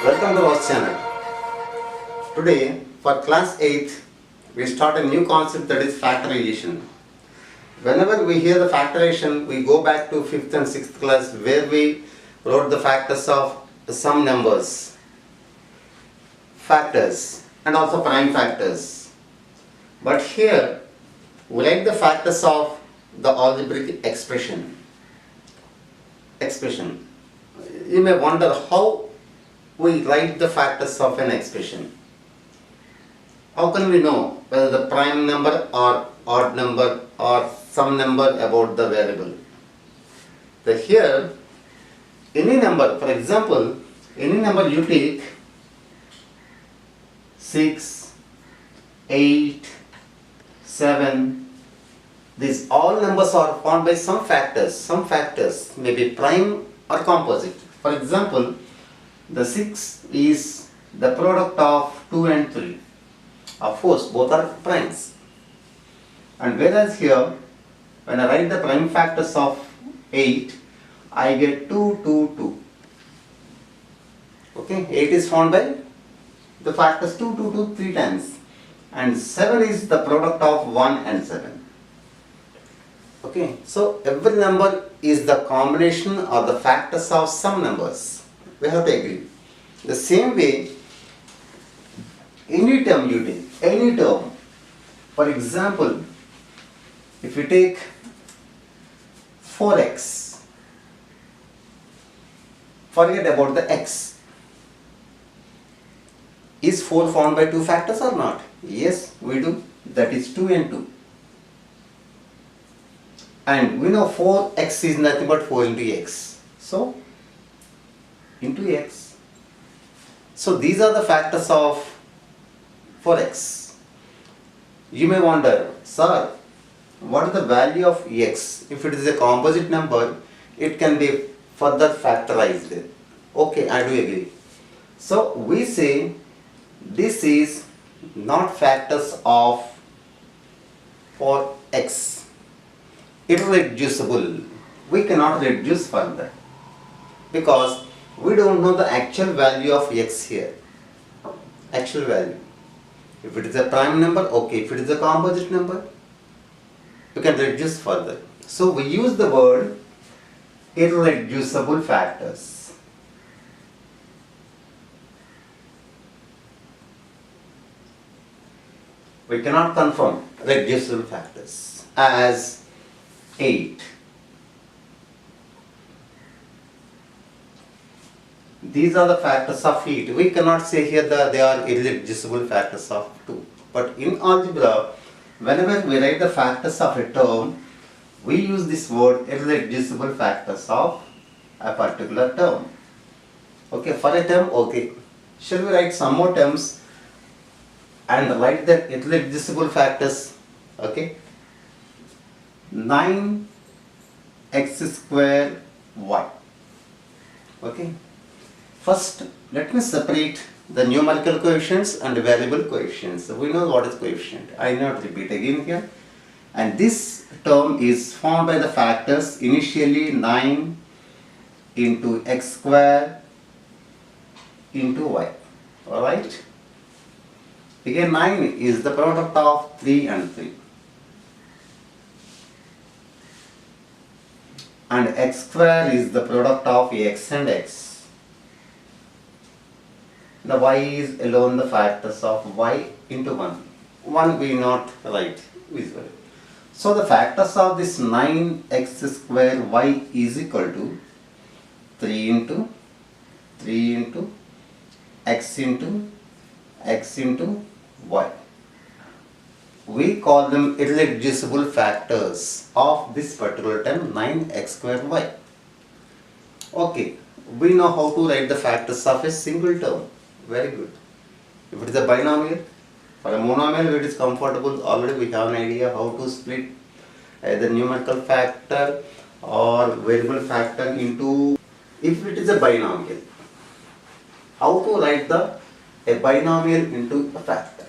Welcome to our channel. Today for class 8 we start a new concept, that is factorization. Whenever we hear the factorization, we go back to 5th and 6th class where we wrote the factors of some numbers, factors and also prime factors. But here we write the factors of the algebraic expression. You may wonder how we write the factors of an expression. How can we know whether the prime number or odd number or some number about the variable? So here, any number, for example, any number you take 6, 8, 7, these all numbers are formed by some factors. Some factors may be prime or composite. For example, the 6 is the product of 2 and 3. Of course, both are primes. And whereas here, when I write the prime factors of 8, I get 2, 2, 2. Okay, 8 is found by the factors 2, 2, 2, 3 times. And 7 is the product of 1 and 7. Okay, so every number is the combination of the factors of some numbers. We have to agree. The same way, any term you take, any term, for example, if you take 4x, forget about the x. Is 4 found by two factors or not? Yes, we do. That is 2 and 2. And we know 4x is nothing but 4 into x. So, into x. So, these are the factors of 4x. You may wonder, sir, what is the value of x? If it is a composite number, it can be further factorized. Okay, I do agree. So, we say this is not factors of 4x. Irreducible. We cannot reduce further because we don't know the actual value of x here. Actual value. If it is a prime number, okay. If it is a composite number, you can reduce further. So we use the word irreducible factors. We cannot confirm reducible factors as 8. These are the factors of 8. We cannot say here that they are irreducible factors of 2. But in algebra, whenever we write the factors of a term, we use this word irreducible factors of a particular term. Okay, for a term, okay. Shall we write some more terms and write the irreducible factors? Okay. 9x square y. Okay. First, let me separate the numerical coefficients and variable coefficients. So we know what is coefficient. I will not repeat again here. And this term is formed by the factors initially 9 into x square into y. Alright. Again 9 is the product of 3 and 3. And x square is the product of x and x. The y is alone the factors of y into 1. 1 we not write visually. So the factors of this 9x square y is equal to 3 into x into y. We call them irreducible factors of this particular term 9x square y. Okay, we know how to write the factors of a single term. Very good. If it is a binomial, for a monomial it is comfortable. Already we have an idea how to split either numerical factor or variable factor into. If it is a binomial, how to write a binomial into a factor?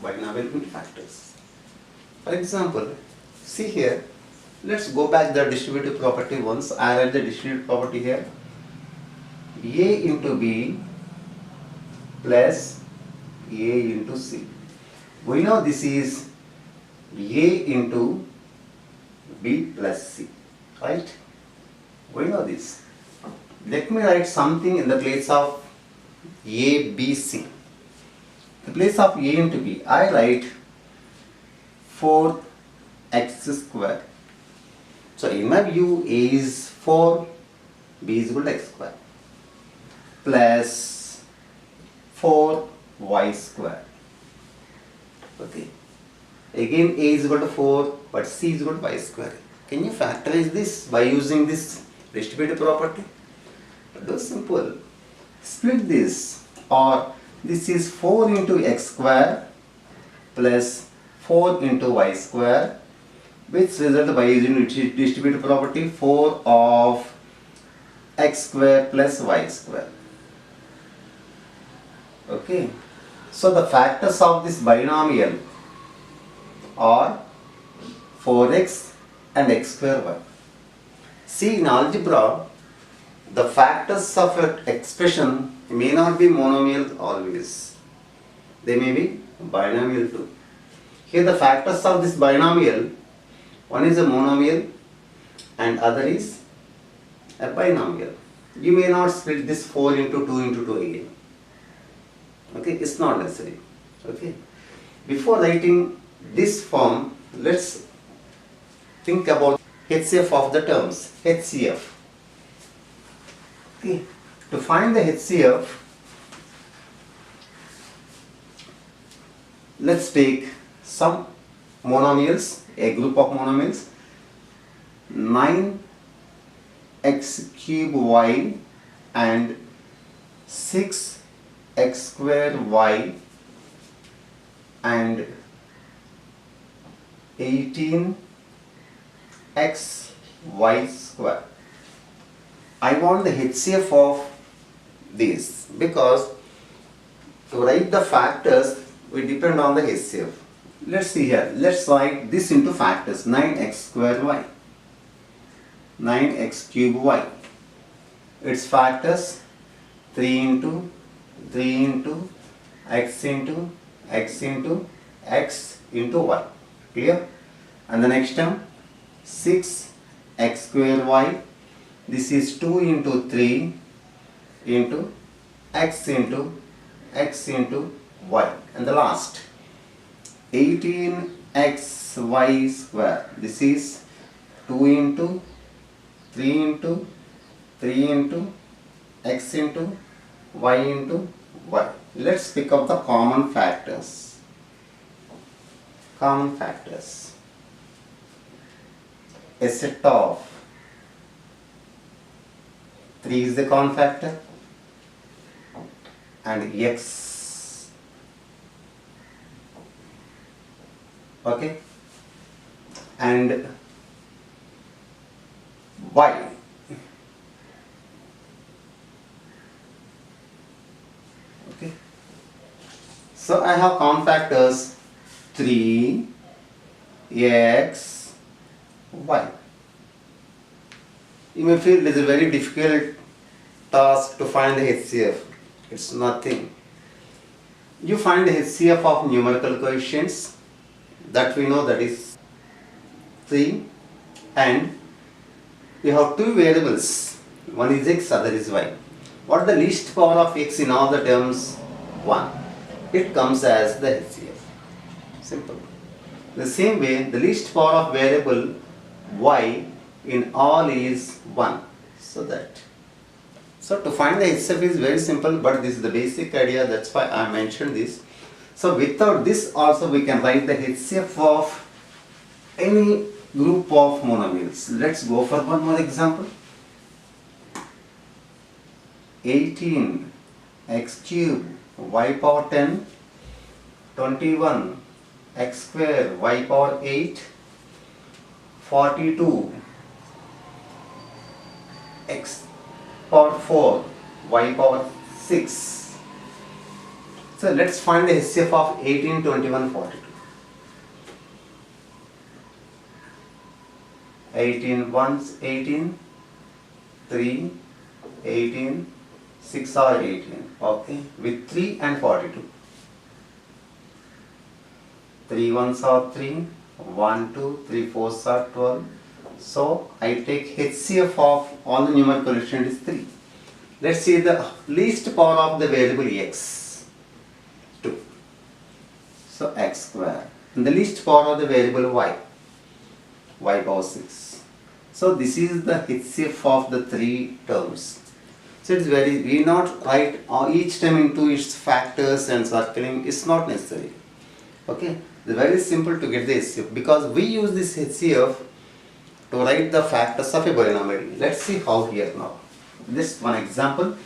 Binomial into factors. For example, see here, let's go back the distributive property once. I write the distributive property here. A into B plus A into C. We know this is A into B plus C, right? We know this. Let me write something in the place of A, B, C. In the place of A into B, I write 4x square. So in my view, A is 4, B is equal to x square plus 4y square. Okay. Again A is equal to 4, but C is equal to y square. Can you factorize this by using this distributive property? Do simple. Split this, or this is 4 into x square plus 4 into y square, which result by using distributive property 4 of x square plus y square. Okay. So the factors of this binomial are 4x and x square y. See, in algebra, the factors of an expression may not be monomial always. They may be binomial too. Here the factors of this binomial, one is a monomial and other is a binomial. You may not split this 4 into 2 into 2 again. Okay, it's not necessary. Okay. Before writing this form, let's think about HCF of the terms. HCF. Okay. To find the HCF, let's take some monomials, a group of monomials, 9x cube y and 6x square y and 18x y square. I want the HCF of these because to write the factors we depend on the HCF. Let's see here. Let's write this into factors. 9x square y, 9x cube y. Its factors 3 into x into x into x into y. Clear? And the next term 6x square y. This is 2 into 3 into x into y. And the last 18xy square. This is 2 into 3 into x into y into y. Let's pick up the common factors. Common factors. A set of 3 is the common factor and x. Okay, and y. Okay, so I have common factors 3, x, y. You may feel it is a very difficult task to find the HCF. It's nothing. You find the HCF of numerical coefficients that we know, that is 3, and we have two variables. One is x, other is y. What is the least power of x in all the terms? 1. It comes as the HCF. Simple. The same way, the least power of variable y in all is 1. So to find the HCF is very simple, but this is the basic idea, that's why I mentioned this. So without this also we can write the HCF of any group of monomials. Let's go for one more example. 18x cube y power 10, 21 x square y power 8, 42 x power 4 y power 6. So let's find the HCF of 18, 21, 42. 18 once 18, 3, 18, 6 or 18. Okay, with 3 and 42. 3 ones are 3, 1, 2, 3 fours are 12. So I take HCF of all the numerical coefficient is 3. Let's see the least power of the variable x, 2. So x square. And the least power of the variable y power 6. So this is the HCF of the 3 terms. So it's we not write each term into its factors and circling, it's not necessary. Okay, it's very simple to get the HCF because we use this HCF to write the factors of a polynomial. Let's see how here now. Just one example.